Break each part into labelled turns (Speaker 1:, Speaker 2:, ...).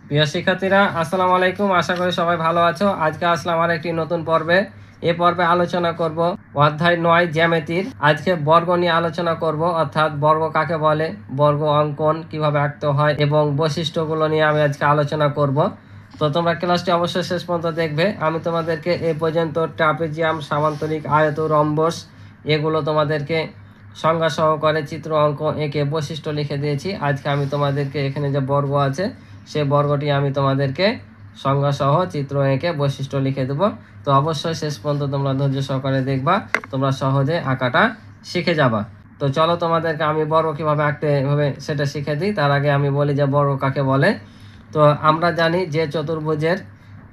Speaker 1: প্রিয় শিক্ষার্থীরা, আসসালামু আলাইকুম। আশা করি সবাই ভালো আছো। আজকে আসলাম আর একটি নতুন পর্বে। এই পর্বে আলোচনা করব অধ্যায় 9 জ্যামিতির। আজকে বর্গ নিয়ে আলোচনা করব, অর্থাৎ বর্গ কাকে বলে, বর্গ অঙ্কন কিভাবে আঁকতে হয় এবং বৈশিষ্ট্যগুলো নিয়ে আমি আজকে আলোচনা করব। তো তোমরা ক্লাসটি অবশ্যই শেষ পর্যন্ত দেখবে। আমি তোমাদেরকে এই পর্যন্ত ট্রাপিজিয়াম, সামান্তরিক, আয়ত, রম্বস এগুলো তোমাদেরকে সংজ্ঞা সহকারে চিত্র অঙ্ক এঁকে বৈশিষ্ট্য লিখে দিয়েছি। আজকে আমি তোমাদেরকে এখানে যে বর্গ আছে সে বর্গটি আমি তোমাদেরকে সংজ্ঞা সহ চিত্র এঁকে বৈশিষ্ট্য লিখে দেবো। তো অবশ্যই শেষ পর্যন্ত তোমরা ধৈর্য সহকারে দেখবা, তোমরা সহজে আঁকাটা শিখে যাবা। তো চলো তোমাদেরকে আমি বর্গ কীভাবে আঁকতে হবে সেটা শিখে দিই। তার আগে আমি বলি যে বর্গ কাকে বলে। তো আমরা জানি যে চতুর্ভুজের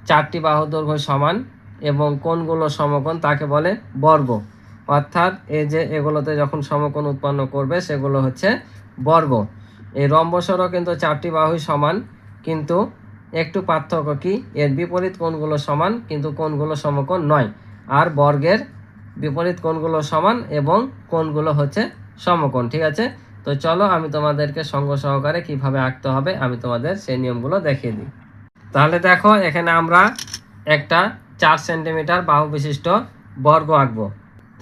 Speaker 1: 4টি বাহু দৈর্ঘ্য সমান এবং কোণগুলো সমকোণ তাকে বলে বর্গ। অর্থাৎ এই যে এগুলোতে যখন সমকোণ উৎপন্ন করবে সেগুলো হচ্ছে বর্গ। এই রম্বসেরও কিন্তু 4টি বাহুই সমান, কিন্তু একটু পার্থক্য কি, এর বিপরীত কোণগুলো সমান কিন্তু কোণগুলো সমকোণ নয়। আর বর্গের বিপরীত কোণগুলো সমান এবং কোণগুলো হচ্ছে সমকোণ। ঠিক আছে, তো চলো আমি তোমাদেরকে সঙ্গ সহকারে কিভাবে আঁকতে হবে আমি তোমাদের সেই নিয়মগুলো দেখিয়ে দিই। তাহলে দেখো, এখানে আমরা একটা 4 সেন্টিমিটার বাহু বিশিষ্ট বর্গ আঁকবো।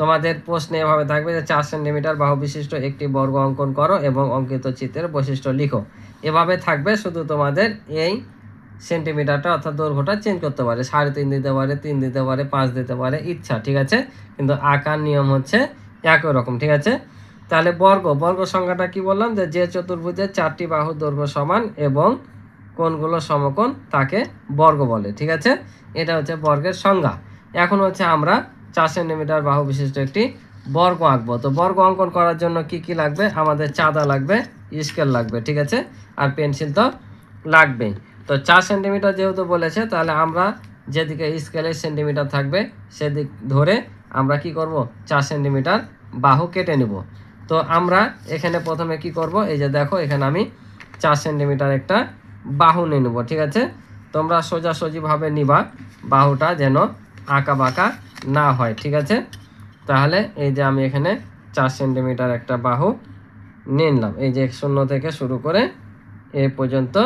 Speaker 1: তোমাদের প্রশ্নে এভাবে থাকবে যে 4 সেন্টিমিটার বাহু বিশিষ্ট একটি বর্গ অঙ্কন করো এবং অঙ্কিত চিত্রের বৈশিষ্ট্য লিখো। এভাবে থাকবে, শুধু তোমাদের এই সেন্টিমিটারটা অর্থাৎ দৈর্ঘ্যটা চেঞ্জ করতে পারে, 3.5 দিতে পারে, 3 দিতে পারে, 5 দিতে পারে, ইচ্ছা। ঠিক আছে, কিন্তু আঁকার নিয়ম হচ্ছে একই রকম। ঠিক আছে, তাহলে বর্গ সংখ্যাটা কি বললাম, যে চতুর্ভুজের 4টি বাহুর দৈর্ঘ্য সমান এবং কোণগুলো সমকোণ তাকে বর্গ বলে। ঠিক আছে, এটা হচ্ছে বর্গের সংজ্ঞা। এখন হচ্ছে আমরা 4 সেন্টিমিটার বাহু বিশিষ্ট একটি বর্গ আঁকবো। তো বর্গ অঙ্কন করার জন্য কি কি লাগবে, আমাদের চাঁদা লাগবে, স্কেল লাগবে। ঠিক আছে, আর পেন্সিল তো লাগবেই। তো 4 সেন্টিমিটার যেহেতু বলেছে, তাহলে আমরা যেদিকে স্কেলের সেন্টিমিটার থাকবে সেদিক ধরে আমরা কি করব, 4 সেন্টিমিটার বাহু কেটে নেব। তো আমরা এখানে প্রথমে কি করব, এই যে দেখো এখানে আমি 4 সেন্টিমিটার একটা বাহু নিয়ে নেব। ঠিক আছে, তোমরা সোজাসুজিভাবে নিবা, বাহুটা যেন আঁকা বাঁকা না হয়। ঠিক আছে, তাহলে এই যে আমি এখানে 4 সেন্টিমিটার একটা বাহু নিয়ে নিলাম। এই যে 0 থেকে শুরু করে এ পর্যন্ত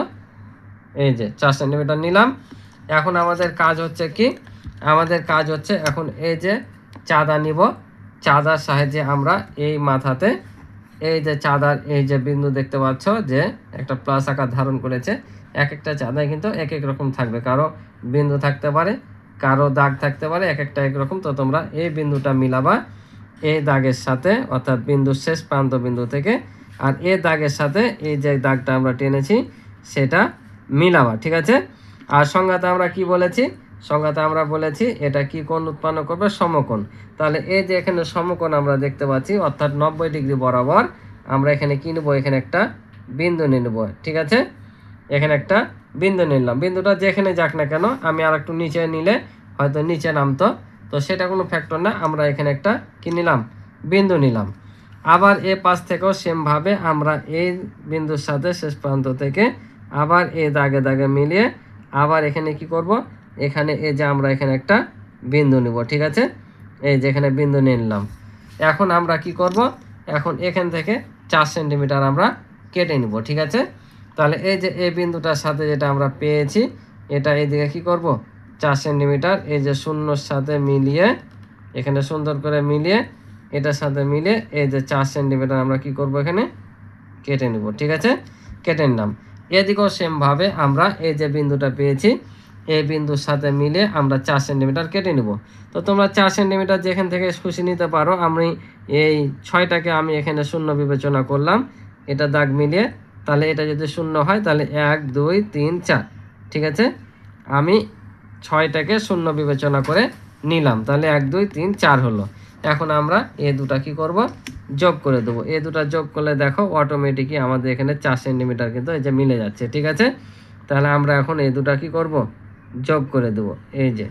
Speaker 1: এই যে 4 সেন্টিমিটার নিলাম। এখন আমাদের কাজ হচ্ছে কি, আমাদের কাজ হচ্ছে এখন এই যে চাঁদা নিব। চাঁদার সাহায্যে আমরা এই মাথাতে এই যে চাঁদার এই যে বিন্দু দেখতে পাচ্ছ যে একটা প্লাস আকার ধারণ করেছে, এক একটা চাঁদায় কিন্তু এক এক রকম থাকবে, কারো বিন্দু থাকতে পারে, কারো দাগ থাকতে পারে, এক একটা একরকম। তো তোমরা এই বিন্দুটা মিলাবা এই দাগের সাথে, অর্থাৎ বিন্দুর শেষ প্রান্ত বিন্দু থেকে, আর এই দাগের সাথে এই যে দাগটা আমরা টেনেছি সেটা মিলাবা। ঠিক আছে, আর সংজ্ঞাতে আমরা কি বলেছি, সংজ্ঞাতে আমরা বলেছি এটা কি কোণ উৎপন্ন করবে, সমকোণ। তাহলে এই যে এখানে সমকোণ আমরা দেখতে পাচ্ছি, অর্থাৎ 90 ডিগ্রি বরাবর আমরা এখানে কি নেবো, এখানে একটা বিন্দু নিয়ে নেবো। ঠিক আছে, এখানে একটা বিন্দু নিলাম, বিন্দুটা যেখানে যাক না কেন, আমি আর একটু নিচে নিলে হয়তো নিচে নামতো, তো সেটা কোনো ফ্যাক্টর না, আমরা এখানে একটা কি নিলাম, বিন্দু নিলাম। আবার এ পাশ থেকেও সেমভাবে আমরা এই বিন্দুর সাথে শেষ প্রান্ত থেকে আবার এই দাগে দাগে মিলিয়ে আবার এখানে কি করব, এখানে এই যে আমরা এখানে একটা বিন্দু নিব। ঠিক আছে, এই যে এখানে বিন্দু নিয়ে নিলাম। এখন আমরা কি করব, এখন এখান থেকে 4 সেন্টিমিটার আমরা কেটে নিব। ঠিক আছে, তাহলে এই যে এই বিন্দুটার সাথে যেটা আমরা পেয়েছি এটা এইদিকে কি করব, 4 সেন্টিমিটার এই যে শূন্যর সাথে মিলিয়ে এখানে সুন্দর করে মিলিয়ে এটার সাথে মিলিয়ে এই যে 4 সেন্টিমিটার আমরা কি করব, এখানে কেটে নিব। ঠিক আছে, কেটে নিলাম। এদিকেও সেমভাবে আমরা এই যে বিন্দুটা পেয়েছি এই বিন্দুর সাথে মিলে আমরা 4 সেন্টিমিটার কেটে নিব। তো তোমরা 4 সেন্টিমিটার যেখান থেকে খুশি নিতে পারো। আমি এই 6টাকে আমি এখানে শূন্য বিবেচনা করলাম, এটা দাগ মিলিয়ে। তাহলে এটা যদি শূন্য হয় তাহলে 1 2 3 4। ঠিক আছে, আমি 6টাকে শূন্য বিবেচনা করে নিলাম, তাহলে 1 2 3 4 হলো। এখন আমরা এই দুটা কি করব, যোগ করে দেবো। এই দুটা যোগ করলে দেখো অটোমেটিকই আমাদের এখানে 4 সেন্টিমিটার কিন্তু এই যে মিলে যাচ্ছে। ঠিক আছে, তাহলে আমরা এখন এই দুটা কি করব, যোগ করে দেব। এই যে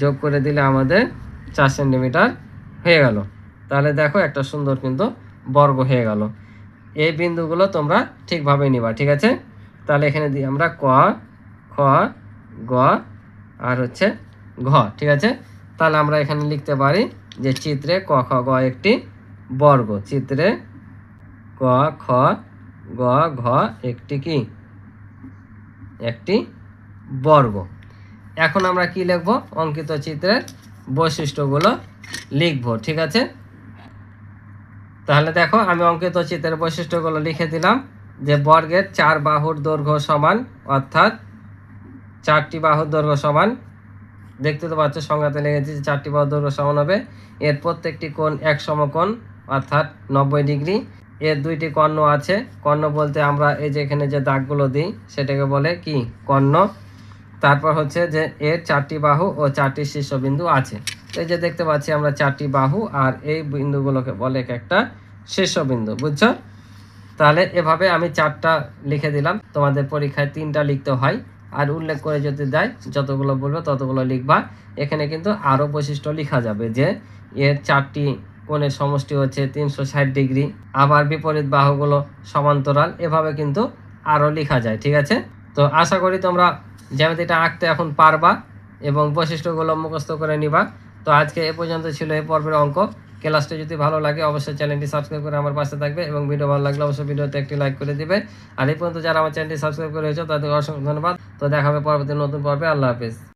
Speaker 1: যোগ করে দিলে আমাদের 4 সেন্টিমিটার হয়ে গেল। তাহলে দেখো একটা সুন্দর কিন্তু বর্গ হয়ে গেল। এই বিন্দুগুলো তোমরা ঠিকভাবে নিবা। ঠিক আছে, তাহলে এখানে দিই আমরা ক, খ, গ আর হচ্ছে ঘ। ঠিক আছে, তাহলে আমরা এখানে লিখতে পারি যে চিত্রে ক খ গ একটি বর্গ, চিত্রে ক খ গ ঘ একটি কি একটি বর্গ। এখন আমরা কি লিখব? অঙ্কিত চিত্রের বৈশিষ্ট্যগুলো লিখব। ঠিক আছে, তাহলে দেখো আমি অঙ্কিত চিত্রের বৈশিষ্ট্যগুলো লিখে দিলাম যে বর্গের 4 বাহুর দৈর্ঘ্য সমান, অর্থাৎ 4টি বাহুর দৈর্ঘ্য সমান। দেখতে তো পাচ্ছ সংজ্ঞাতে লিখেছি যে 4টি বাহুর দৈর্ঘ্য সমান হবে। এর প্রত্যেকটি কোণ এক সমকোণ, অর্থাৎ 90 ডিগ্রি। এর 2টি কর্ণ আছে। কর্ণ বলতে আমরা এই যে এখানে যে দাগগুলো দিই সেটাকে বলে কি? কর্ণ। তারপর হচ্ছে যে এর 4টি বাহু ও 4টি শীর্ষবিন্দু আছে। এই যে দেখতে পাচ্ছি আমরা 4টি বাহু, আর এই বিন্দুগুলোকে বলে একটা শীর্ষবিন্দু। বুঝছো? তাহলে এভাবে আমি 4টা লিখে দিলাম। তোমাদের পরীক্ষায় 3টা লিখতে হয়, আর উল্লেখ করে যদি দেয় যতগুলো বলবে ততগুলো লিখবা। এখানে কিন্তু আরও বৈশিষ্ট্য লেখা যাবে যে এর 4টি কোণের সমষ্টি হচ্ছে 360 ডিগ্রি, আবার বিপরীত বাহুগুলো সমান্তরাল। এভাবে কিন্তু আরও লেখা যায়। ঠিক আছে, তো আশা করি তোমরা জ্যামিতিটা আঁকতে এখন পারবা এবং বৈশিষ্ট্যগুলো মুখস্থ করে নিবা। তো আজকে এ পর্যন্ত ছিল এই পর্বের অঙ্ক। ক্লাসটি যদি ভালো লাগে অবশ্যই চ্যানেলটি সাবস্ক্রাইব করে আমার পাশে থাকবে, এবং ভিডিও ভালো লাগলে অবশ্যই ভিডিওতে একটি লাইক করে দিবে। আর এই পর্যন্ত যারা আমার চ্যানেলটি সাবস্ক্রাইব করেছো তাদের অসংখ্য ধন্যবাদ। তো দেখা হবে পরবর্তী নতুন পর্বে। আল্লাহ হাফিজ।